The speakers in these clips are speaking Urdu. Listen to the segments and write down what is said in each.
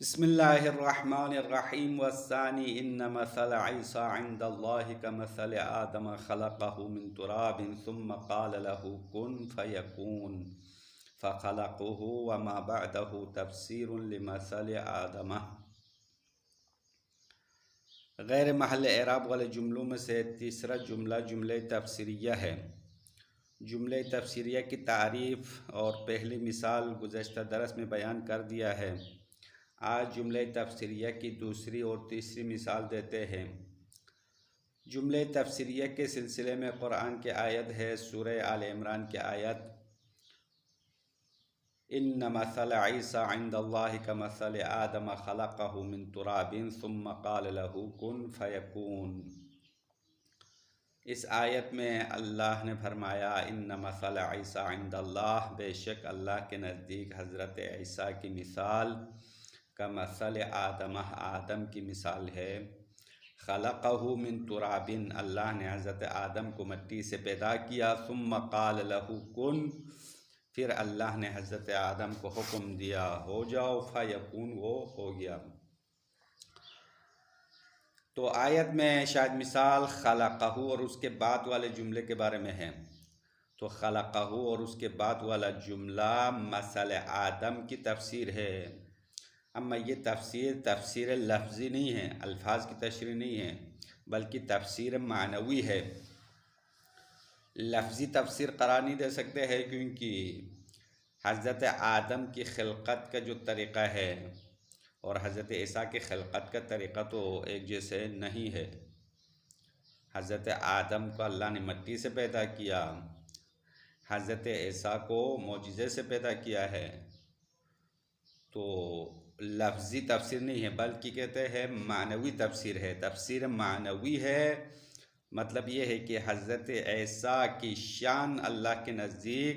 بسم الله الرحمن الرحيم والثاني إن مثل عيسى عند الله كمثل آدم خلقه من تراب ثم قال له كن فيكون فخلقه وما بعده تفسير لمثل آدم. غیر محل اعراب والے جملوں میں سے تیسرا جملہ تفسیریہ ہے۔ جملہ تفسیریہ کی تعریف اور پہلی مثال گزشتہ درس میں بیان کر دیا ہے۔ آج جملہ تفسیریہ کی دوسری اور تیسری مثال دیتے ہیں۔ جملہ تفسیریہ کے سلسلے میں قرآن کی آیت ہے سورہ آل عمران کی آیت ان مثل عیسیٰ عند اللہ کمثل آدم خلقہ من تراب ثم قال له کن فیکون۔ اس آیت میں اللہ نے فرمایا ان مثل عیسیٰ عند اللہ، بے شک اللہ کے نزدیک حضرت عیسیٰ کی مثال کمثل آدم کی مثال ہے۔ خلقہ من تراب، اللہ نے حضرت آدم کو مٹی سے پیدا کیا، ثم قال له کن، پھر اللہ نے حضرت آدم کو حکم دیا ہو جاؤ، فیکون، وہ ہو گیا۔ تو آیت میں شاید مثال خلقہ اور اس کے بعد والے جملے کے بارے میں ہے۔ تو خلقہ اور اس کے بعد والا جملہ مثل آدم کی تفسیر ہے۔ اما یہ تفسیر لفظی نہیں ہے، الفاظ کی تشریح نہیں ہے، بلکہ تفسیر معنوی ہے۔ لفظی تفسیر قرار نہیں دے سکتے ہیں کیونکہ حضرت آدم کی خلقت کا جو طریقہ ہے اور حضرت عیسیٰ کی خلقت کا طریقہ تو ایک جیسے نہیں ہے۔ حضرت آدم کو اللہ نے مٹی سے پیدا کیا، حضرت عیسیٰ کو معجزے سے پیدا کیا ہے۔ تو لفظی تفسیر نہیں ہے بلکہ کہتے ہیں معنوی تفسیر ہے۔ تفسیر معنوی ہے، مطلب یہ ہے کہ حضرت عیسیٰ کی شان اللہ کے نزدیک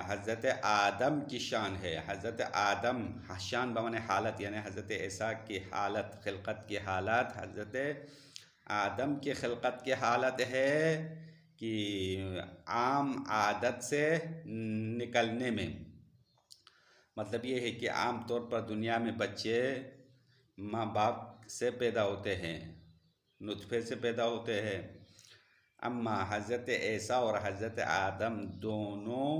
حضرت آدم کی شان ہے۔ حضرت آدم شان بمعنی حالت، یعنی حضرت عیسیٰ کی حالت، خلقت کی حالت حضرت آدم کی خلقت کی حالت ہے کہ عام عادت سے نکلنے میں۔ مطلب یہ ہے کہ عام طور پر دنیا میں بچے ماں باپ سے پیدا ہوتے ہیں، نطفے سے پیدا ہوتے ہیں۔ اما حضرت عیسیٰ اور حضرت آدم دونوں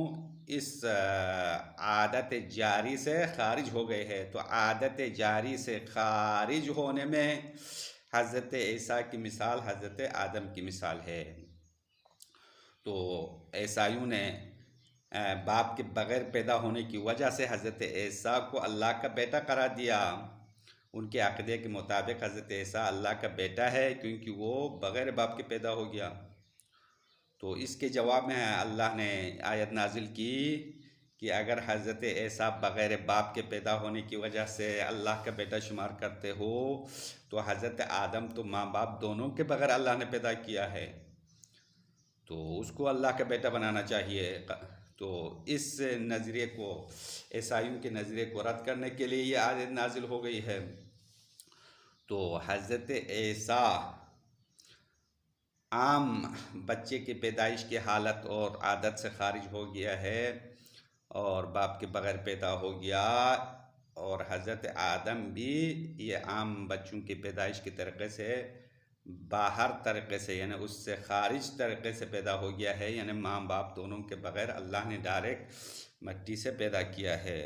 اس عادت جاری سے خارج ہو گئے ہیں۔ تو عادت جاری سے خارج ہونے میں حضرت عیسیٰ کی مثال حضرت آدم کی مثال ہے۔ تو عیسائیوں نے باپ کے بغیر پیدا ہونے کی وجہ سے حضرت عیسیٰ کو اللہ کا بیٹا قرار دیا۔ ان کے عقیدے کے مطابق حضرت عیسیٰ اللہ کا بیٹا ہے کیونکہ وہ بغیر باپ کے پیدا ہو گیا۔ تو اس کے جواب میں اللہ نے آیت نازل کی کہ اگر حضرت عیسیٰ بغیر باپ کے پیدا ہونے کی وجہ سے اللہ کا بیٹا شمار کرتے ہو تو حضرت آدم تو ماں باپ دونوں کے بغیر اللہ نے پیدا کیا ہے، تو اس کو اللہ کا بیٹا بنانا چاہیے۔ تو اس نظریے کو، عیسائیوں کے نظریے کو رد کرنے کے لیے یہ آیت نازل ہو گئی ہے۔ تو حضرت عیسیٰ عام بچے کی پیدائش کی حالت اور عادت سے خارج ہو گیا ہے اور باپ کے بغیر پیدا ہو گیا، اور حضرت آدم بھی یہ عام بچوں کی پیدائش کے طریقے سے باہر طریقے سے، یعنی اس سے خارج طریقے سے پیدا ہو گیا ہے، یعنی ماں باپ دونوں کے بغیر اللہ نے ڈائریکٹ مٹی سے پیدا کیا ہے۔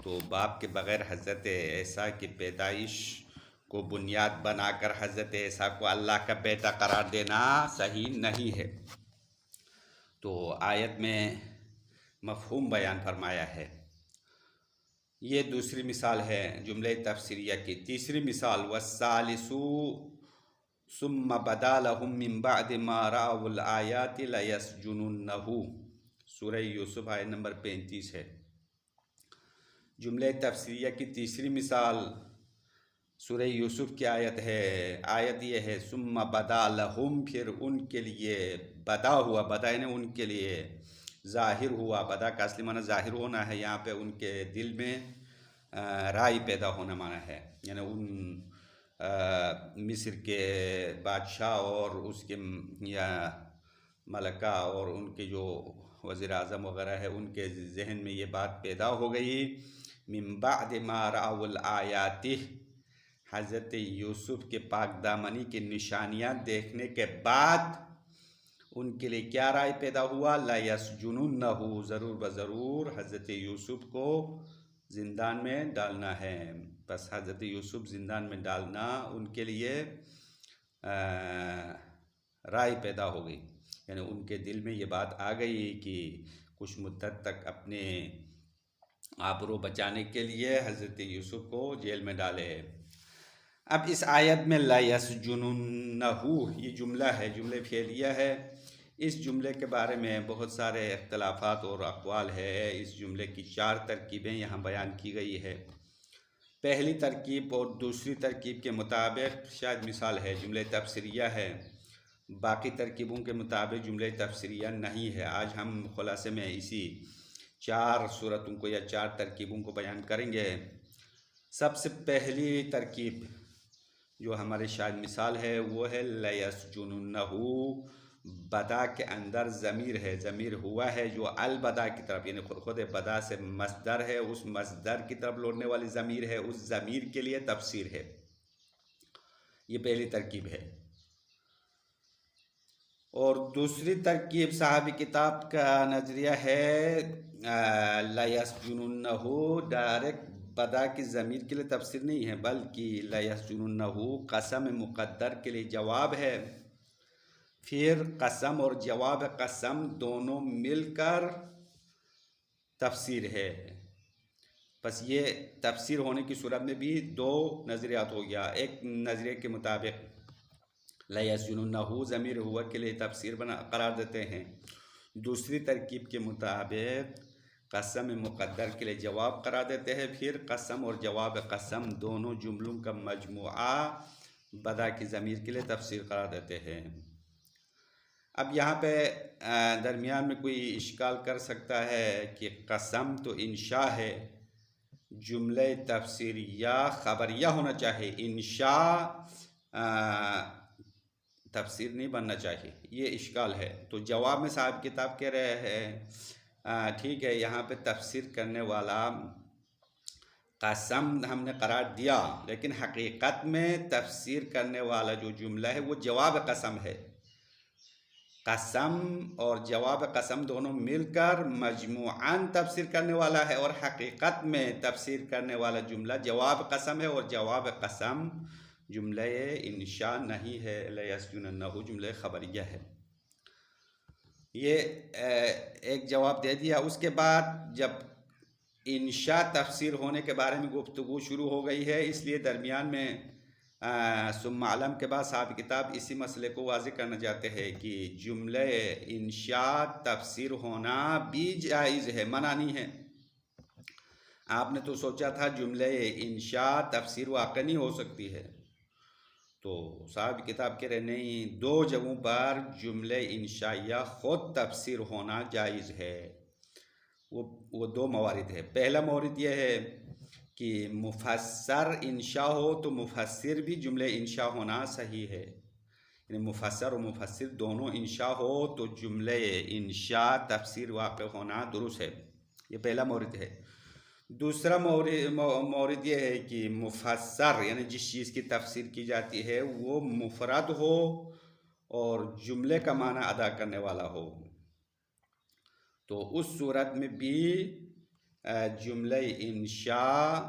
تو باپ کے بغیر حضرت عیسیٰ کی پیدائش کو بنیاد بنا کر حضرت عیسیٰ کو اللہ کا بیٹا قرار دینا صحیح نہیں ہے۔ تو آیت میں مفہوم بیان فرمایا ہے۔ یہ دوسری مثال ہے جملہ تفسیریہ کی۔ تیسری مثال والثالث ثم بدا لهم من بعد ما رأوا الآیات لیسجننہ، سورہ یوسف آیت نمبر 35 ہے۔ جملہ تفسیریہ کی تیسری مثال سورہ یوسف کی آیت ہے۔ آیت یہ ہے ثم بدا لهم، پھر ان کے لیے بدا ہوا، بدا یعنی ان کے لیے ظاہر ہوا۔ بدا کا اصلی معنی ظاہر ہونا ہے، یہاں پہ ان کے دل میں رائے پیدا ہونا معنی ہے، یعنی ان مصر کے بادشاہ اور اس کے یا ملکہ اور ان کے جو وزیر اعظم وغیرہ ہے ان کے ذہن میں یہ بات پیدا ہو گئی من بعد ما رأوا الآیات، حضرت یوسف کے پاک دامنی کی نشانیاں دیکھنے کے بعد ان کے لیے کیا رائے پیدا ہوا؟ لَيَسْجُنُنَّهُ، ضرور بضرور حضرت یوسف کو زندان میں ڈالنا ہے۔ بس حضرت یوسف زندان میں ڈالنا ان کے لیے رائے پیدا ہو گئی، یعنی ان کے دل میں یہ بات آ گئی کہ کچھ مدت تک اپنے آبرو بچانے کے لیے حضرت یوسف کو جیل میں ڈالے۔ اب اس آیت میں لَيَسْجُنُنَّهُ یہ جملہ ہے، جملے فعلیہ ہے۔ اس جملے کے بارے میں بہت سارے اختلافات اور اقوال ہے۔ اس جملے کی 4 ترکیبیں یہاں بیان کی گئی ہے۔ پہلی ترکیب اور دوسری ترکیب کے مطابق شاید مثال ہے، جملے تفسیریہ ہے۔ باقی ترکیبوں کے مطابق جملے تفسیریہ نہیں ہے۔ آج ہم خلاصے میں اسی 4 صورتوں کو یا 4 ترکیبوں کو بیان کریں گے۔ سب سے پہلی ترکیب جو ہمارے شاید مثال ہے وہ ہے لَيَسْجُنُنَّهُ، بدا کے اندر ضمیر ہے، ضمیر ہوا ہے جو البدا کی طرف، یعنی خود بدا سے مصدر ہے، اس مصدر کی طرف لوٹنے والی ضمیر ہے، اس ضمیر کے لیے تفسیر ہے۔ یہ پہلی ترکیب ہے۔ اور دوسری ترکیب صاحب کتاب کا نظریہ ہے لَيَسْجُنُنَّهُ ڈائریکٹ بدا کی ضمیر کے لیے تفسیر نہیں ہے، بلکہ لَيَسْجُنُنَّهُ قسم مقدر کے لیے جواب ہے۔ پھر قسم اور جواب قسم دونوں مل کر تفسیر ہے۔ بس یہ تفسیر ہونے کی صورت میں بھی 2 نظریات ہو گیا۔ ایک نظریے کے مطابق لَيَسْجُنُنَّهُ ضمیر ہوا کے لیے تفسیر قرار دیتے ہیں۔ دوسری ترکیب کے مطابق قسم مقدر کے لیے جواب قرار دیتے ہیں، پھر قسم اور جواب قسم دونوں جملوں کا مجموعہ بدا کی ضمیر کے لیے تفسیر قرار دیتے ہیں۔ اب یہاں پہ درمیان میں کوئی اشکال کر سکتا ہے کہ قسم تو انشاء ہے، جملہ تفسیریہ خبریہ ہونا چاہیے، انشاء تفسیر نہیں بننا چاہیے، یہ اشکال ہے۔ تو جواب میں صاحب کتاب کہہ رہے ہیں ٹھیک ہے، یہاں پہ تفسیر کرنے والا قسم ہم نے قرار دیا، لیکن حقیقت میں تفسیر کرنے والا جو جملہ ہے وہ جواب قسم ہے۔ قسم اور جواب قسم دونوں مل کر مجموعاً تفسیر کرنے والا ہے، اور حقیقت میں تفسیر کرنے والا جملہ جواب قسم ہے، اور جواب قسم جملہ انشاء نہیں ہے، لَيَسْجُنُنَّهُ جملہ خبریہ ہے۔ یہ ایک جواب دے دیا۔ اس کے بعد جب انشاء تفسیر ہونے کے بارے میں گفتگو شروع ہو گئی ہے، اس لیے درمیان میں ثم علم کے بعد صاحب کتاب اسی مسئلے کو واضح کرنا چاہتے ہیں کہ جملہ انشاء تفسیر ہونا بھی جائز ہے، منع نہیں ہے۔ آپ نے تو سوچا تھا جملہ انشاء تفسیر واقع نہیں ہو سکتی ہے، تو صاحب کتاب کہہ رہے نہیں، 2 جگہوں پر جملہ انشائیہ خود تفسیر ہونا جائز ہے۔ وہ 2 موارد ہے۔ پہلا مورد یہ ہے کہ مفسر انشاء ہو تو مفسر بھی جملہ انشاء ہونا صحیح ہے، یعنی مفسر و مفسر دونوں انشاء ہو تو جملہ انشاء تفسیر واقع ہونا درست ہے۔ یہ پہلا مورد ہے۔ دوسرا مورد یہ ہے کہ مفسر یعنی جس چیز کی تفسیر کی جاتی ہے وہ مفرد ہو اور جملے کا معنی ادا کرنے والا ہو، تو اس صورت میں بھی جملہ انشاء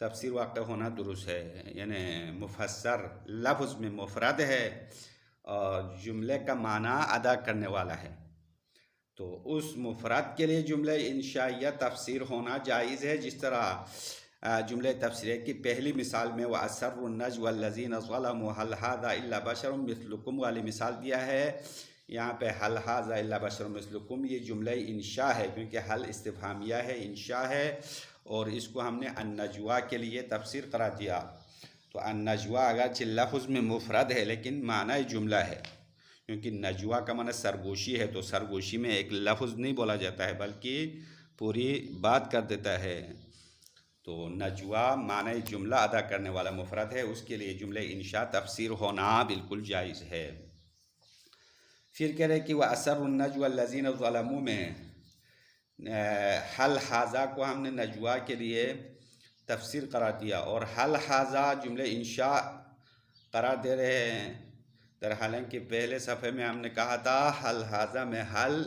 تفسیر واقع ہونا درست ہے، یعنی مفسر لفظ میں مفرد ہے اور جملے کا معنی ادا کرنے والا ہے، تو اس مفرد کے لیے جملہ انشائیہ تفسیر ہونا جائز ہے۔ جس طرح جملہ تفسیریہ کی پہلی مثال میں وَأَسَرُّوا النَّجْوَى الَّذِينَ ظَلَمُوا هَلْ هَذَا إِلَّا بَشَرٌ مِثْلُكُمْ والی مثال دیا ہے۔ یہاں پہ هَلْ هَذَا إِلَّا بَشَرٌ مِثْلُكُمْ یہ جملہ انشاء ہے، کیونکہ حل استفہامیہ ہے، انشاء ہے، اور اس کو ہم نے النجوى کے لیے تفسیر قرار دیا۔ تو النجوى اگرچہ لفظ میں مفرد ہے لیکن معنی جملہ ہے، کیونکہ نجوہ کا معنی سرگوشی ہے، تو سرگوشی میں ایک لفظ نہیں بولا جاتا ہے بلکہ پوری بات کر دیتا ہے، تو نجوہ معنی جملہ ادا کرنے والا مفرد ہے، اس کے لیے جملہ انشاء تفسیر ہونا بالکل جائز ہے۔ پھر کہہ رہے کہ وَأَسَرُّوا النَّجْوَى الَّذِينَ ظَلَمُوا میں حل حاضہ کو ہم نے نجوا کے لیے تفسیر قرار دیا، اور حل حاضہ جملے انشاء قرار دے رہے ہیں، در حالانکہ پہلے صفحے میں ہم نے کہا تھا حل حاضہ میں حل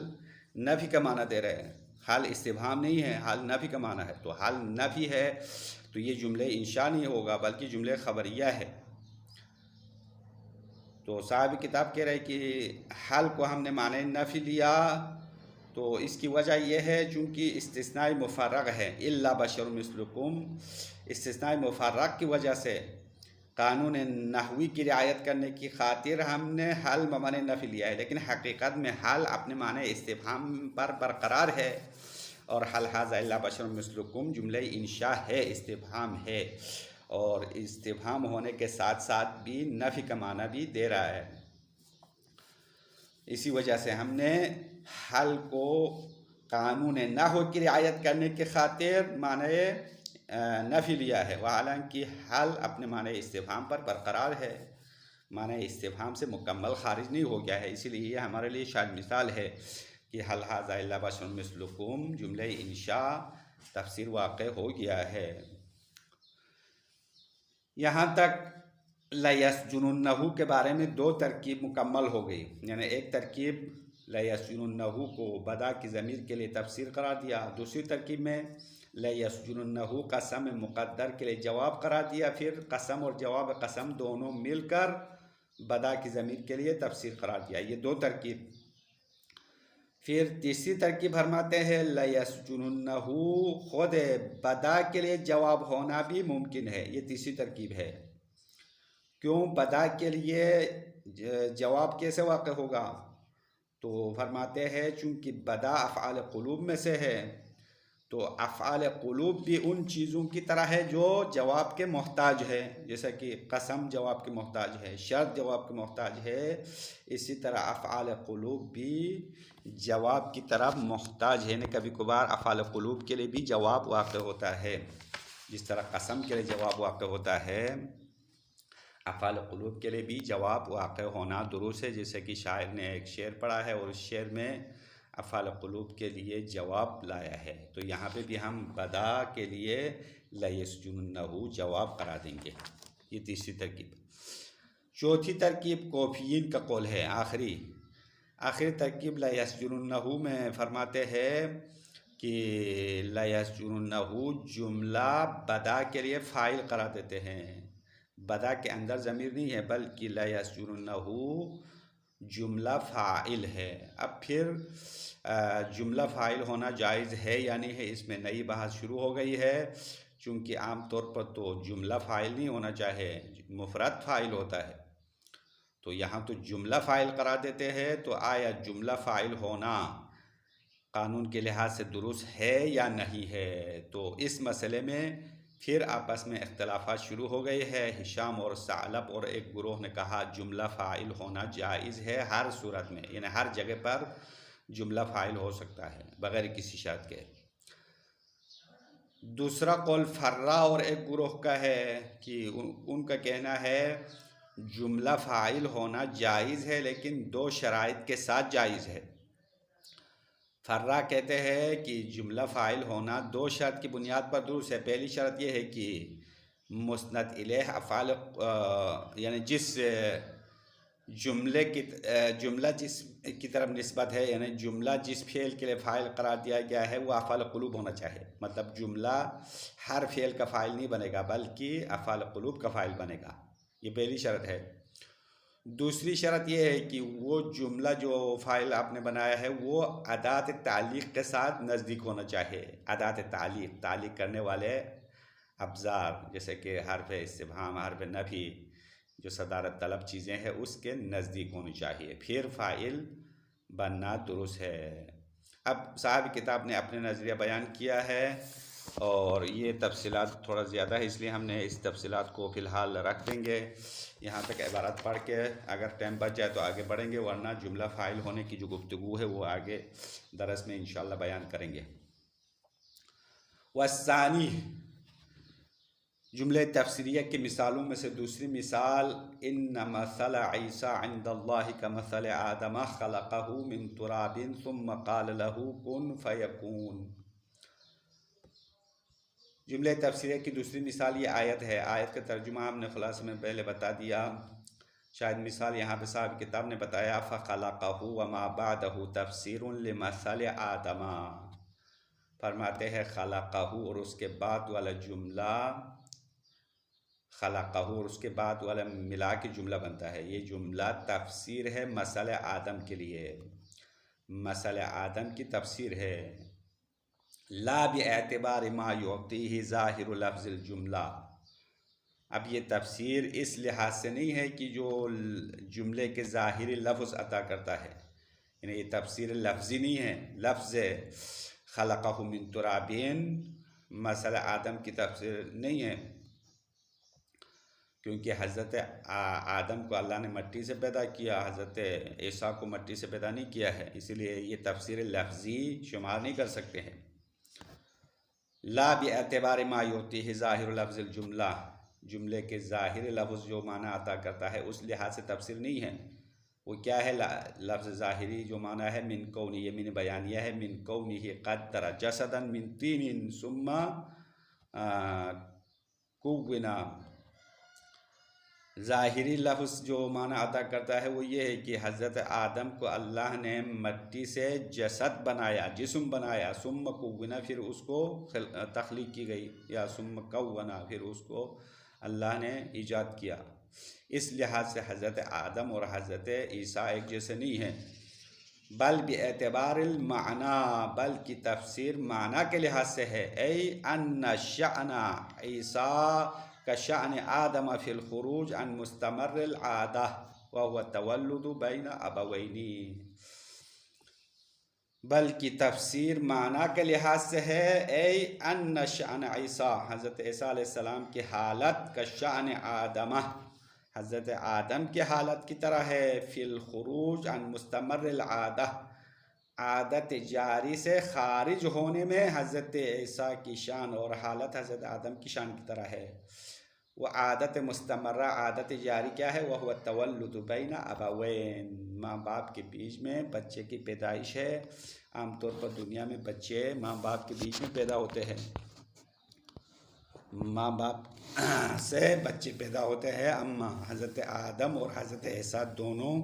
نفی کا معنی دے رہے ہیں، حل استفہام نہیں ہے، حل نفی کا معنی ہے، تو حل نفی ہے تو یہ جملے انشاء نہیں ہوگا بلکہ جملے خبریہ ہے۔ تو صاحب کتاب کہہ رہے کہ حل کو ہم نے معنی نفی لیا، تو اس کی وجہ یہ ہے چونکہ استثناء مفرغ ہے، الا بشر مثلکم، استثناء مفرغ کی وجہ سے قانون نحوی کی رعایت کرنے کی خاطر ہم نے حل بمعنی نفی لیا ہے، لیکن حقیقت میں حل اپنے معنی استفہام پر برقرار ہے، اور حل ھذا الا بشر مثلکم جملہ انشاء ہے، استفہام ہے، اور استفہام ہونے کے ساتھ ساتھ بھی نفی کا معنی بھی دے رہا ہے۔ اسی وجہ سے ہم نے حل کو قانون نحو کی رعایت کرنے کی خاطر معنی نفی لیا ہے، حالانکہ حل اپنے معنی استفہام پر برقرار ہے، معنی استفہام سے مکمل خارج نہیں ہو گیا ہے، اسی لیے یہ ہمارے لیے شاید مثال ہے کہ حل ھذا الا بشر مثلکم جملہ انشاء تفسیر واقع ہو گیا ہے۔ یہاں تک لیسجننہ کے بارے میں دو ترکیب مکمل ہو گئی، یعنی ایک ترکیب لیسجننہ کو بدا کی ضمیر کے لیے تفسیر قرار دیا، دوسری ترکیب میں لیسجننہ قسم مقدر کے لیے جواب قرار دیا، پھر قسم اور جواب قسم دونوں مل کر بدا کی ضمیر کے لیے تفسیر قرار دیا، یہ دو ترکیب۔ پھر تیسری ترکیب فرماتے ہیں لیسجننہ خود بدا کے لیے جواب ہونا بھی ممکن ہے، یہ تیسری ترکیب ہے۔ کیوں بدا کے لیے جواب کیسے واقع ہوگا؟ تو فرماتے ہیں چونکہ بدا افعال قلوب میں سے ہے، تو افعال قلوب بھی ان چیزوں کی طرح ہے جو جواب کے محتاج ہے، جیسا کہ قسم جواب کے محتاج ہے، شرط جواب کے محتاج ہے، اسی طرح افعال قلوب بھی جواب کی طرف محتاج ہے، یعنی کبھی کبھار افعال قلوب کے لیے بھی جواب واقع ہوتا ہے، جس طرح قسم کے لیے جواب واقع ہوتا ہے، افعال قلوب کے لیے بھی جواب واقع ہونا درست ہے، جیسے کہ شاعر نے ایک شعر پڑھا ہے اور اس شعر میں افعال قلوب کے لیے جواب لایا ہے، تو یہاں پہ بھی ہم بدا کے لیے لیسجننہ جواب قرار دیں گے، یہ تیسری ترکیب۔ چوتھی ترکیب کوفیین کا قول ہے، آخری ترکیب لیسجننہ میں فرماتے ہیں کہ لیسجننہ جملہ بدا کے لیے فاعل قرار دیتے ہیں، بدا کے اندر ضمیر نہیں ہے بلکہ لیسجننہ جملہ فاعل ہے۔ اب پھر جملہ فاعل ہونا جائز ہے یا نہیں ہے، اس میں نئی بحث شروع ہو گئی ہے، چونکہ عام طور پر تو جملہ فاعل نہیں ہونا چاہے، مفرد فاعل ہوتا ہے، تو یہاں تو جملہ فاعل قرار دیتے ہیں، تو آیا جملہ فاعل ہونا قانون کے لحاظ سے درست ہے یا نہیں ہے؟ تو اس مسئلے میں پھر آپس میں اختلافات شروع ہو گئے ہیں، ہشام اور ثعلب اور ایک گروہ نے کہا جملہ فاعل ہونا جائز ہے ہر صورت میں، یعنی ہر جگہ پر جملہ فاعل ہو سکتا ہے بغیر کسی شرط کے۔ دوسرا قول فرا اور ایک گروہ کا ہے کہ ان کا کہنا ہے جملہ فاعل ہونا جائز ہے لیکن دو شرائط کے ساتھ جائز ہے۔ فرا کہتے ہیں کہ جملہ فاعل ہونا دو شرط کی بنیاد پر درست ہے، پہلی شرط یہ ہے کہ مسند الیہ افعال یعنی جس جملہ جس کی طرف نسبت ہے، یعنی جملہ جس فعل کے لیے فاعل قرار دیا گیا ہے وہ افعال قلوب ہونا چاہیے، مطلب جملہ ہر فعل کا فاعل نہیں بنے گا بلکہ افعال قلوب کا فاعل بنے گا، یہ پہلی شرط ہے۔ دوسری شرط یہ ہے کہ وہ جملہ جو فاعل آپ نے بنایا ہے وہ ادات تعلیق کے ساتھ نزدیک ہونا چاہیے، ادات تعلیق کرنے والے ابزار جیسے کہ حرف استفہام، حرف نفی، جو صدارت طلب چیزیں ہیں اس کے نزدیک ہونی چاہیے، پھر فاعل بننا درست ہے۔ اب صاحب کتاب نے اپنے نظریہ بیان کیا ہے اور یہ تفصیلات تھوڑا زیادہ ہے، اس لیے ہم نے اس تفصیلات کو فی الحال رکھ دیں گے، یہاں تک عبارت پڑھ کے اگر ٹائم بچ جائے تو آگے بڑھیں گے، ورنہ جملہ فاعل ہونے کی جو گفتگو ہے وہ آگے درس میں انشاءاللہ بیان کریں گے۔ والثانی جملے تفسیریہ کی مثالوں میں سے دوسری مثال ان مثل عیسیٰ عند اللہ کمثل آدم خلقہ من تراب ثم قال له کن فیکون۔ جملے تفسیریہ کی دوسری مثال یہ آیت ہے۔ آیت کا ترجمہ ہم نے خلاصے میں پہلے بتا دیا، شاید مثال یہاں پہ صاحب کتاب نے بتایا فخلقہ وما بعدہ تفسیر لمثل آدم، فرماتے ہیں خلقہ اور اس کے بعد والا جملہ، خلقہ اور اس کے بعد والا ملا کے جملہ بنتا ہے، یہ جملہ تفسیر ہے مثل آدم کے لیے، مثل آدم کی تفسیر ہے، لا باعتبار ما یعطیہ ظاہر لفظ الجملہ۔ اب یہ تفسیر اس لحاظ سے نہیں ہے کہ جو جملے کے ظاہری لفظ عطا کرتا ہے، یعنی یہ تفسیر لفظی نہیں ہے، لفظ خلقہ من ترابین مثل آدم کی تفسیر نہیں ہے، کیونکہ حضرت آدم کو اللہ نے مٹی سے پیدا کیا، حضرت عیسیٰ کو مٹی سے پیدا نہیں کیا ہے، اسی لیے یہ تفسیر لفظی شمار نہیں کر سکتے ہیں۔ لا باعتبار ما یعطیہ ظاہر لفظ الجملہ، جملے کے ظاہر لفظ جو معنی عطا کرتا ہے اس لحاظ سے تفسیر نہیں ہے۔ وہ کیا ہے لفظ ظاہری جو معنی ہے من کونہ، یہ من بیانیہ ہے، من کونہ قدر جسدا من طین ثم کونا، ظاہری لفظ جو معنی عطا کرتا ہے وہ یہ ہے کہ حضرت آدم کو اللہ نے مٹی سے جسد بنایا، جسم بنایا، ثم کونا پھر اس کو تخلیق کی گئی، یا ثم کونا پھر اس کو اللہ نے ایجاد کیا۔ اس لحاظ سے حضرت آدم اور حضرت عیسیٰ ایک جیسے نہیں ہیں، بل باعتبار المعنی، بلکہ تفسیر معنی کے لحاظ سے ہے، ای ان شأن عیسیٰ کشأن آدم فی الخروج عن مستمر العادہ وهو التولد بین ابوین، بلکہ تفسیر معنی کے لحاظ سے ہے، ای ان شأن عیسیٰ، حضرت عیسیٰ علیہ السلام کی حالت کشأن آدم، حضرت آدم کی حالت کی طرح ہے، فی الخروج عن مستمر العادہ، عادت جاری سے خارج ہونے میں حضرت عیسیٰ کی شان اور حالت حضرت آدم کی شان کی طرح ہے۔ وہ عادت مستمرہ، عادت جاری کیا ہے؟ وہ التولد بین ابوین، ماں باپ کے بیچ میں بچے کی پیدائش ہے۔ عام طور پر دنیا میں بچے ماں باپ کے بیچ میں پیدا ہوتے ہیں، ماں باپ سے بچے پیدا ہوتے ہیں، اما حضرت آدم اور حضرت عیسیٰ دونوں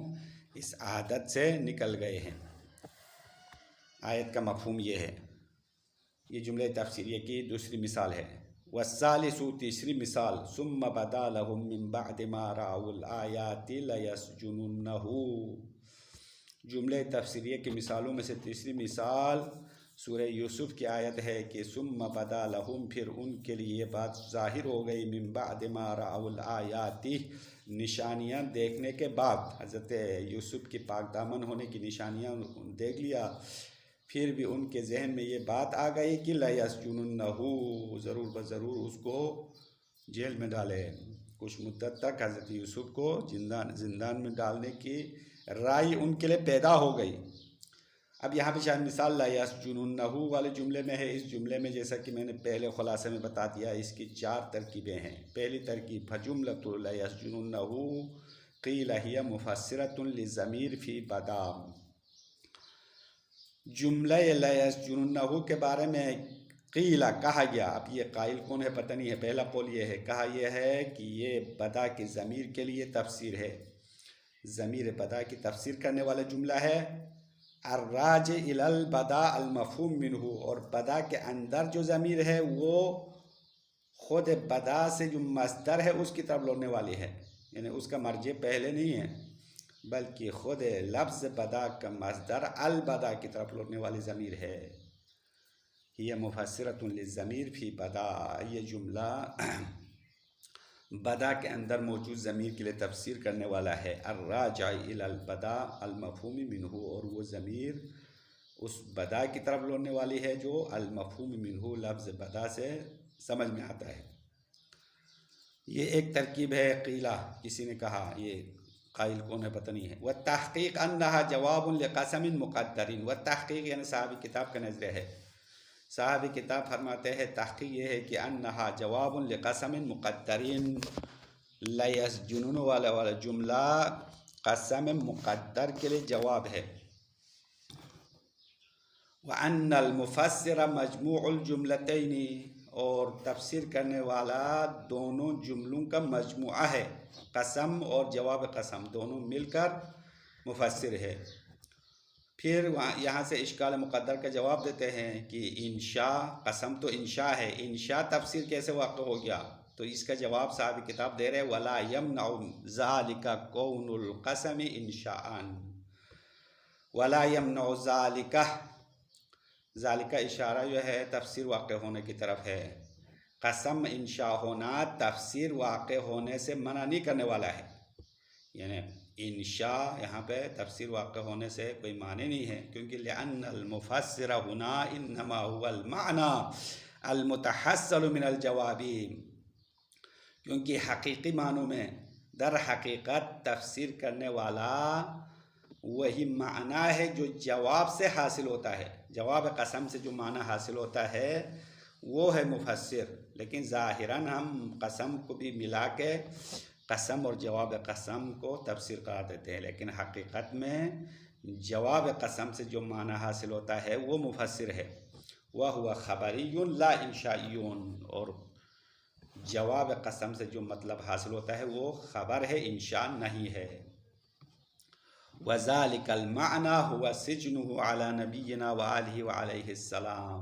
اس عادت سے نکل گئے ہیں۔ آیت کا مفہوم یہ ہے، یہ جملے تفسیریہ کی دوسری مثال ہے۔ والثالث، تیسری مثال، ثم بدا لهم من بعد ما رأوا الآیات لیسجننہ، جملے تفسیریہ کی مثالوں میں سے تیسری مثال سورہ یوسف کی آیت ہے کہ ثم بدا لهم، پھر ان کے لیے یہ بات ظاہر ہو گئی، من بعد ما رأوا الآیات، نشانیاں دیکھنے کے بعد، حضرت یوسف کی پاک دامن ہونے کی نشانیاں دیکھ لیا، پھر بھی ان کے ذہن میں یہ بات آ گئی کہ لَيَسْجُنُنَّهُ، ضرور بضرور اس کو جیل میں ڈالے، کچھ مدت تک حضرت یوسف کو زندان میں ڈالنے کی رائے ان کے لیے پیدا ہو گئی۔ اب یہاں پہ شاید مثال لَيَسْجُنُنَّهُ والے جملے میں ہے۔ اس جملے میں جیسا کہ میں نے پہلے خلاصے میں بتا دیا، اس کی 4 ترکیبیں ہیں۔ پہلی ترکیب فَجُمْلَةُ لَيَسْجُنُنَّهُ قِيلَ هِيَ مُفَسِّرَةٌ لِلضَّمِيرِ فِي بَدَا، جملہ لیسجننہ کے بارے میں قیل کہا گیا، اب یہ قائل کون ہے پتہ نہیں ہے، پہلا قول یہ ہے، کہا یہ ہے کہ یہ بدا کی ضمیر کے لیے تفسیر ہے، ضمیر بدا کی تفسیر کرنے والا جملہ ہے، الراجع الی البدا المفہوم منہ، اور بدا کے اندر جو ضمیر ہے وہ خود بدا سے جو مصدر ہے اس کی طرف لوٹنے والی ہے، یعنی اس کا مرجع پہلے نہیں ہے بلکہ خود لفظ بدا کا مصدر البدا کی طرف لوٹنے والی ضمیر ہے۔ یہ مفسرۃ للضمیر فی بدا، یہ جملہ بدا کے اندر موجود ضمیر کے لیے تفسیر کرنے والا ہے، الراجع الی البدا المفہوم منہ، اور وہ ضمیر اس بدا کی طرف لوٹنے والی ہے جو المفہوم منہ لفظ بدا سے سمجھ میں آتا ہے۔ یہ ایک ترکیب ہے، قیلہ کسی نے کہا، یہ قائل کون ہے پتہ نہیں ہے۔ وَالتحقیق انہا جواب لقسم مقدر، والتحقیق یعنی صاحب کتاب کا نظریہ ہے صاحب کتاب فرماتے ہیں تحقیق یہ ہے کہ انہا جواب لقسم مقدرین لا یسجنون والا جملہ قسم مقدر کے لیے جواب ہے. وَأَنَّ الْمُفَسِّرَ مَجْمُوعُ الْجُمْلَتَيْنِ اور تفسیر کرنے والا دونوں جملوں کا مجموعہ ہے. قسم اور جواب قسم دونوں مل کر مفسر ہے. پھر یہاں سے اشکال مقدر کا جواب دیتے ہیں کہ انشاء، قسم تو انشاء ہے، انشاء تفسیر کیسے واقع ہو گیا؟ تو اس کا جواب صاحب کتاب دے رہے وَلَا يَمْنَعُ ذَلِكَ كَوْنُ الْقَسَمِ إِنشَاءً. وَلَا يَمْنَعُ ذَلِكَ اشارہ جو ہے تفسیر واقع ہونے کی طرف ہے. قسم انشاء ہونا تفسیر واقع ہونے سے منع نہیں کرنے والا ہے. یعنی انشاء یہاں پہ تفسیر واقع ہونے سے کوئی معنی نہیں ہے، کیونکہ لأن المفسر هنا انما هو المعنى المتحصل من الجواب، کیونکہ حقیقی معنوں میں در حقیقت تفسیر کرنے والا وہی معنی ہے جو جواب سے حاصل ہوتا ہے. جواب قسم سے جو معنی حاصل ہوتا ہے وہ ہے مفسر، لیکن ظاہراً ہم قسم کو بھی ملا کے قسم اور جواب قسم کو تفسیر قرار دیتے ہیں، لیکن حقیقت میں جواب قسم سے جو معنی حاصل ہوتا ہے وہ مفسر ہے. وَهُوَ خَبَرِيٌّ لَا إِنشَائِيٌّ اور جواب قسم سے جو مطلب حاصل ہوتا ہے وہ خبر ہے، انشاء نہیں ہے. وَذَلِكَ الْمَعْنَى هُوَ سِجْنُهُ عَلَى نَبِيِّنَا وَآلِهِ وَعَلَيْهِ السَّلَامِ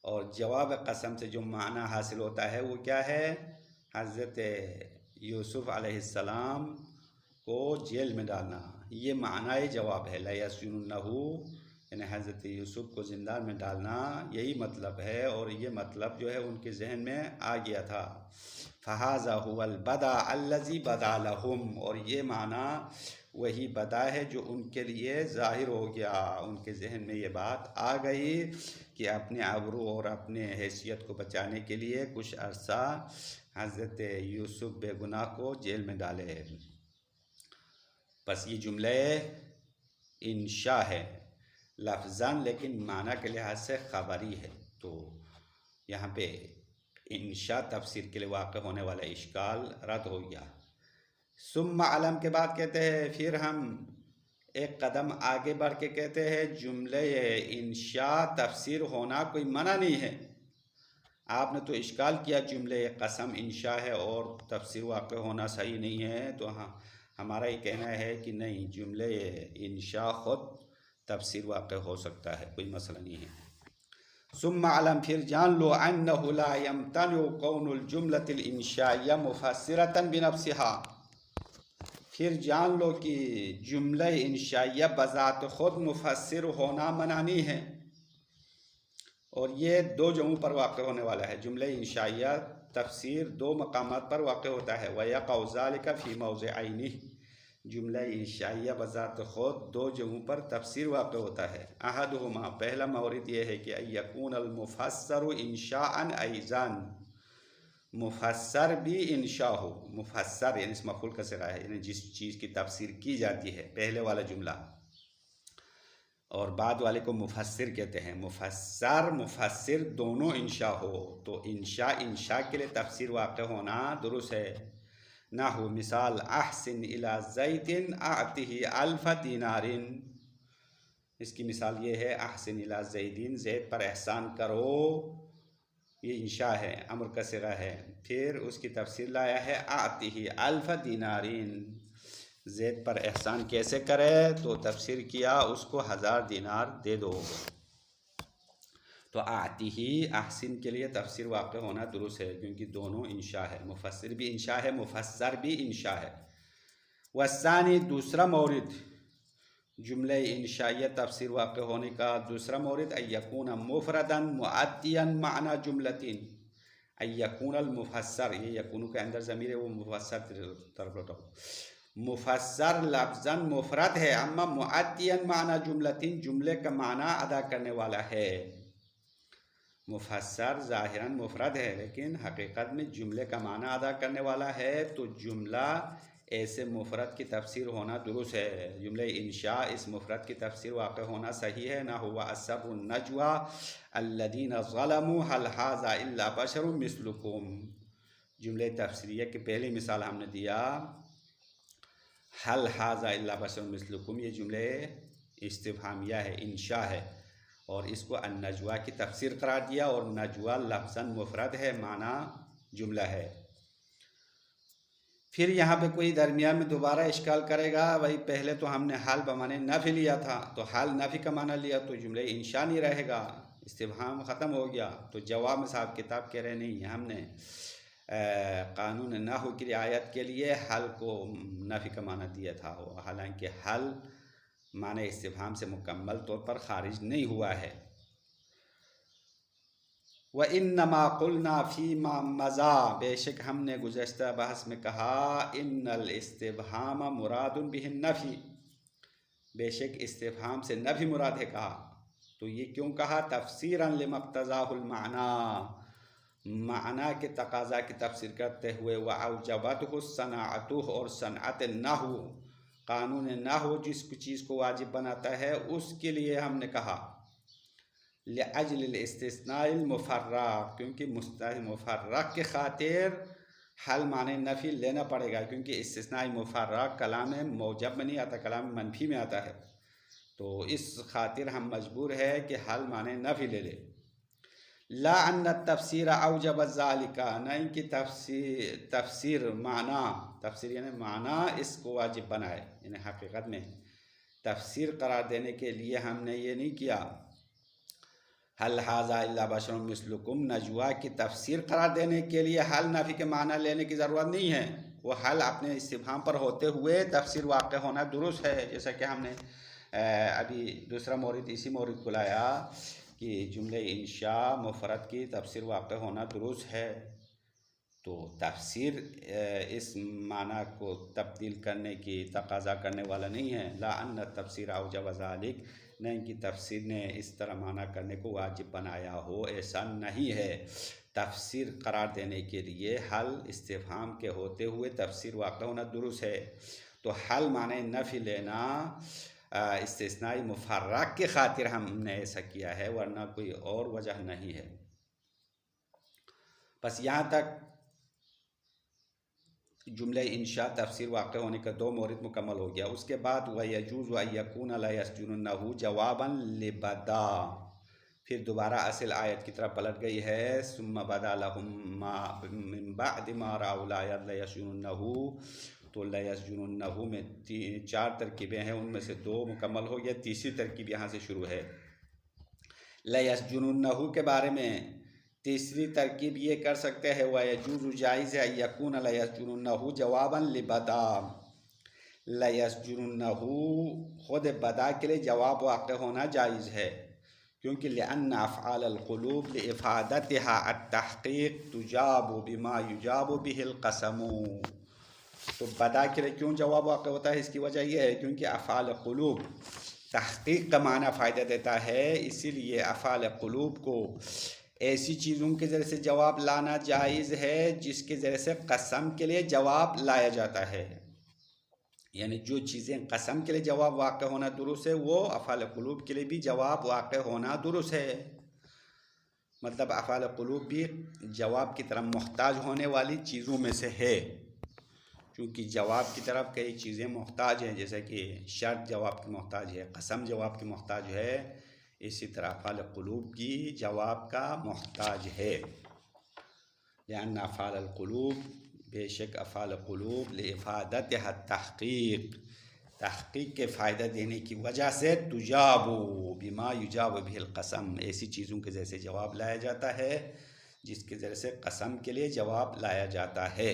اور جواب قسم سے جو معنی حاصل ہوتا ہے وہ کیا ہے؟ حضرت یوسف علیہ السلام کو جیل میں ڈالنا، یہ معنی جواب ہے. لا یسجنونہ یعنی حضرت یوسف کو زندان میں ڈالنا، یہی مطلب ہے، اور یہ مطلب جو ہے ان کے ذہن میں آ گیا تھا. فہذا هو البدا الذی بدا لهم اور یہ معنی وہی بدا ہے جو ان کے لیے ظاہر ہو گیا، ان کے ذہن میں یہ بات آ گئی کہ اپنے آبرو اور اپنے حیثیت کو بچانے کے لیے کچھ عرصہ حضرت یوسف بے گناہ کو جیل میں ڈالے. بس یہ جملہ انشاء ہے لفظاً، لیکن معنی کے لحاظ سے خبری ہے. تو یہاں پہ انشاء تفسیر کے لیے واقع ہونے والا اشکال رد ہو گیا. ثم علم کے بعد کہتے ہیں پھر ہم ایک قدم آگے بڑھ کے کہتے ہیں جملہ انشاء تفسیر ہونا کوئی منع نہیں ہے. آپ نے تو اشکال کیا جملہ قسم انشاء ہے اور تفسیر واقع ہونا صحیح نہیں ہے، تو ہمارا یہ کہنا ہے کہ نہیں، جملہ انشاء خود تفسیر واقع ہو سکتا ہے، کوئی مسئلہ نہیں ہے. ثم علم پھر جان لو انه لا يمتنع كون الجملة الانشائیہ مفسرة بنفسها، پھر جان لو کہ جملہ انشائیہ بذات خود مفسر ہونا منع نہیں ہے، اور یہ دو جگہوں پر واقع ہونے والا ہے. جملہ انشائیہ تفسیر دو مقامات پر واقع ہوتا ہے. وَيَقَعُ ذَلِكَ فِي مَوْضِعَيْنِ جملہ انشائیہ بذات خود دو جگہوں پر تفسیر واقع ہوتا ہے. احدہما پہلا مورد یہ ہے کہ یکون المفسر انشاء ایضاً، مفسر بھی انشاء ہو. مفسر یعنی اس مفعول کا صیغہ ہے، یعنی جس چیز کی تفسیر کی جاتی ہے، پہلے والا جملہ، اور بعد والے کو مفسر کہتے ہیں. مفسر دونوں انشاء ہو تو انشاء کے لیے تفسیر واقع ہونا درست ہے. نحو مثال احسن الی زید اعطہ الف دینار، اس کی مثال یہ ہے احسن الی زیدین، زید پر احسان کرو، یہ انشاء ہے، امر کا صیغہ ہے. پھر اس کی تفسیر لایا ہے اعطہ الف دینار، زید پر احسان کیسے کرے؟ تو تفسیر کیا اس کو 1000 دینار دے دو. تو آتی ہی احسن کے لیے تفسیر واقع ہونا درست ہے، کیونکہ دونوں انشاء ہے، مفسر بھی انشاء ہے، مفسر بھی انشاء ہے. والثانی دوسرا مورد جملہ انشائیہ تفسیر واقع ہونے کا دوسرا مورد ان یکون مفردا مؤدیا معنی جملتین، ان یکون المفسر، یہ یکون کے اندر ضمیر ہے، وہ مفسر طرف لوٹاؤ. مفسر لفظاً مفرد ہے، اما مؤدیا معنی جملتین جملے کا معنی ادا کرنے والا ہے. مفسر ظاہراً مفرد ہے لیکن حقیقت میں جملے کا معنی ادا کرنے والا ہے. تو جملہ ایسے مفرد کی تفسیر ہونا درست ہے. جملہ انشاء اس مفرد کی تفسیر واقع ہونا صحیح ہے. نہ ہوا السبع النجوى الذین ظلموا هل هذا الا بشر مثلکم. جملہ تفسیریہ کی پہلی مثال ہم نے دیا هل هذا الا بشر مثلکم، یہ جملہ استفہامیہ ہے، انشاء ہے، اور اس کو النجوى کی تفسیر قرار دیا، اور نجوى لفظاً مفرد ہے، معنی جملہ ہے. پھر یہاں پہ کوئی درمیان میں دوبارہ اشکال کرے گا، بھائی پہلے تو ہم نے حال بمانے نفی لیا تھا، تو حال نفی کا معنی لیا تو جملہ انشاء نہیں رہے گا، استفہام ختم ہو گیا. تو جواب میں صاحب کتاب کہہ رہے نہیں، ہم نے قانون نحو کی رعایت کے لیے حل کو نفی کا معنی دیا تھا، حالانکہ حل معنی استفہام سے مکمل طور پر خارج نہیں ہوا ہے. وَإِنَّمَا قُلْنَا فِي مَا مَضَىٰ، بے شک ہم نے گزشتہ بحث میں کہا ان الاستفہام مراد بہ النفی، بے شک استفہام سے نفی مراد ہے کہا. تو یہ کیوں کہا؟ تفسیراً لما اقتضاہ المعنی، معنی کے تقاضا کی تفسیر کرتے ہوئے. وَأَوْجَبَتْهُ الصَّنَاعَةُ، اور صنعت النحو، قانون نحو جس چیز کو واجب بناتا ہے اس کے لیے ہم نے کہا. لأجل الاستثناء المفرق، کیونکہ مفرق کے خاطر حل معنی نفی لینا پڑے گا، کیونکہ استثناء مفرق کلام موجب میں نہیں آتا، کلام منفی میں آتا ہے. تو اس خاطر ہم مجبور ہے کہ حل معنی نفی لے لے. لا ان التفسیر اوجب ذالک، نہ ان کی تفسیر معنی، تفسیر یعنی معنی اس کو واجب بنائے، یعنی حقیقت میں تفسیر قرار دینے کے لیے ہم نے یہ نہیں کیا. حل ھذا الا بشر مثلکم، نجویٰ کی تفسیر قرار دینے کے لیے حل نفی کے معنی لینے کی ضرورت نہیں ہے. وہ حل اپنے استفہام پر ہوتے ہوئے تفسیر واقع ہونا درست ہے، جیسا کہ ہم نے ابھی دوسرا مورد اسی مورد کو لایا کہ جملہ انشاء مفرد کی تفسیر واقع ہونا درست ہے. تو تفسیر اس معنی کو تبدیل کرنے کی تقاضا کرنے والا نہیں ہے. لا ان تفسیر اوجب ذالک، نہ ان کی تفسیر نے اس طرح معنی کرنے کو واجب بنایا ہو، ایسا نہیں ہے. تفسیر قرار دینے کے لیے حل استفہام کے ہوتے ہوئے تفسیر واقع ہونا درست ہے. تو حل معنی نفی لینا استثناء مفرق کے خاطر ہم نے ایسا کیا ہے، ورنہ کوئی اور وجہ نہیں ہے. بس یہاں تک جملہ انشاء تفسیر واقع ہونے کا دو مورد مکمل ہو گیا. اس کے بعد وَيَجُوزُ أَن يَكُونَ لَا يَسْجُنُنَّهُ جَوَابًا لِبَدَا، پھر دوبارہ اصل آیت کی طرف پلٹ گئی ہے. ثُمَّ بَدَا لَهُم مِّن بَعْدِ مَا رَأَوُا الْآيَاتِ لَيَسْجُنُنَّهُ، تو لَيَسْجُنُنَّهُ میں 4 ترکیبیں ہیں، ان میں سے 2 مکمل ہو گیا، تیسری ترکیب یہاں سے شروع ہے. لَيَسْجُنُنَّهُ کے بارے میں تیسری ترکیب یہ کر سکتے ہیں وَيَجُوزُ جائز ہے يَكُونَ لَيَسْجُنُنَّهُ جَوَابًا لِبَدَا، لَيَسْجُنُنَّهُ خود بدا کے لیے جواب واقع ہونا جائز ہے، کیونکہ لِأَنَّ أَفْعَالَ الْقُلُوبِ لِإِفَادَتِهَا التَّحْقِيقُ تُجَابُ بِمَا يُجَابُ بِهِ الْقَسَمُ. تو بدا کے لیے کیوں جواب واقع ہوتا ہے؟ اس کی وجہ یہ ہے کیونکہ افعال قلوب تحقیق کا معنی فائدہ دیتا ہے، اسی لیے افعال قلوب کو ایسی چیزوں کے ذریعے سے جواب لانا جائز ہے جس کے ذریعے سے قسم کے لیے جواب لایا جاتا ہے. یعنی جو چیزیں قسم کے لیے جواب واقع ہونا درست ہے، وہ افعال قلوب کے لیے بھی جواب واقع ہونا درست ہے. مطلب افعال قلوب بھی جواب کی طرف محتاج ہونے والی چیزوں میں سے ہے، کیونکہ جواب کی طرف کئی چیزیں محتاج ہیں، جیسے کہ شرط جواب کی محتاج ہے، قسم جواب کی محتاج ہے، اسی طرح افعال قلوب کی جواب کا محتاج ہے. لأن افعال القلوب، بے شک افعال قلوب لإفادتها التحقیق، تحقیق کے فائدہ دینے کی وجہ سے تجاب بما یجاب به القسم، ایسی چیزوں کے ذریعے سے جواب لایا جاتا ہے جس کے ذریعے سے قسم کے لیے جواب لایا جاتا ہے.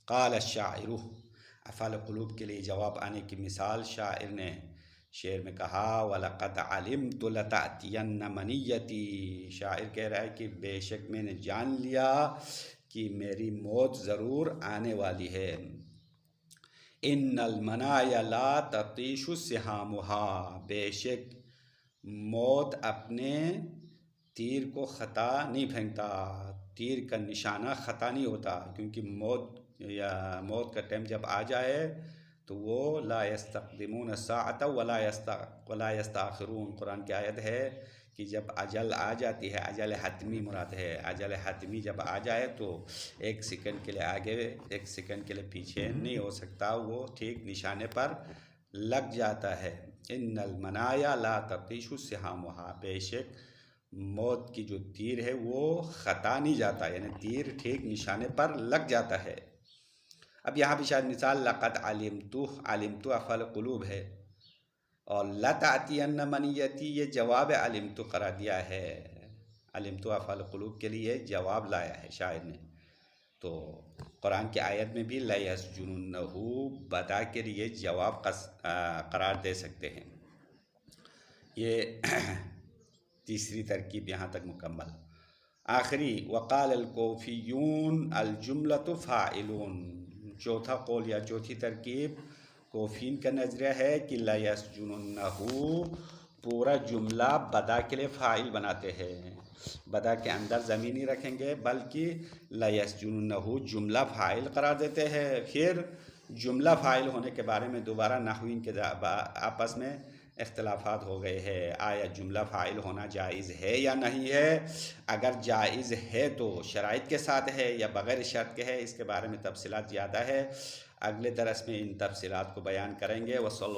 قال الشاعر، افعال قلوب کے لیے جواب آنے کی مثال شاعر نے شعر میں کہا وَلَقَدْ عَلِمْتُ لَتَأْتِيَنَّ مَنِيَّتِي، شاعر کہہ رہا ہے کہ بے شک میں نے جان لیا کہ میری موت ضرور آنے والی ہے. إِنَّ الْمَنَايَا لَا تَطِيشُ سِهَامُهَا، بے شک موت اپنے تیر کو خطا نہیں پھینکتا، تیر کا نشانہ خطا نہیں ہوتا، کیونکہ موت یا موت کا ٹائم جب آ جائے تو وہ لا یستقدمون الساعۃ ولا یستاخرون. قرآن کی آیت ہے کہ جب اجل آ جاتی ہے، اجل حتمی مراد ہے، اجل حتمی جب آ جائے تو ایک سیکنڈ کے لیے آگے ایک سیکنڈ کے لیے پیچھے نہیں ہو سکتا، وہ ٹھیک نشانے پر لگ جاتا ہے. ان المنایا لا تطیش سہامھا، بے شک موت کی جو تیر ہے وہ خطا نہیں جاتا، یعنی تیر ٹھیک نشانے پر لگ جاتا ہے. اب یہاں بھی شاید مثال لقد علمت افعل قلوب ہے، اور لتأتین منیتی یہ جواب علمت قرار دیا ہے. علمت افعل قلوب کے لیے جواب لایا ہے شاعر نے. تو قرآن کی آیت میں بھی لیسجننہ بدا کے لیے جواب قرار دے سکتے ہیں. یہ تیسری ترکیب یہاں تک مکمل. آخری وقال الکوفیون الجملۃ فاعلون، چوتھا قول یا چوتھی ترکیب کوفین کا نظریہ ہے کہ لیسجننہ پورا جملہ بدا کے لیے فاعل بناتے ہیں، بدا کے اندر ضمیر نہیں رکھیں گے بلکہ لیسجننہ جملہ فاعل قرار دیتے ہیں. پھر جملہ فاعل ہونے کے بارے میں دوبارہ نحوین کے آپس میں اختلافات ہو گئے ہیں، آیا جملہ فاعل ہونا جائز ہے یا نہیں ہے. اگر جائز ہے تو شرائط کے ساتھ ہے یا بغیر شرط کے ہے، اس کے بارے میں تفصیلات زیادہ ہے. اگلے درس میں ان تفصیلات کو بیان کریں گے. وصلی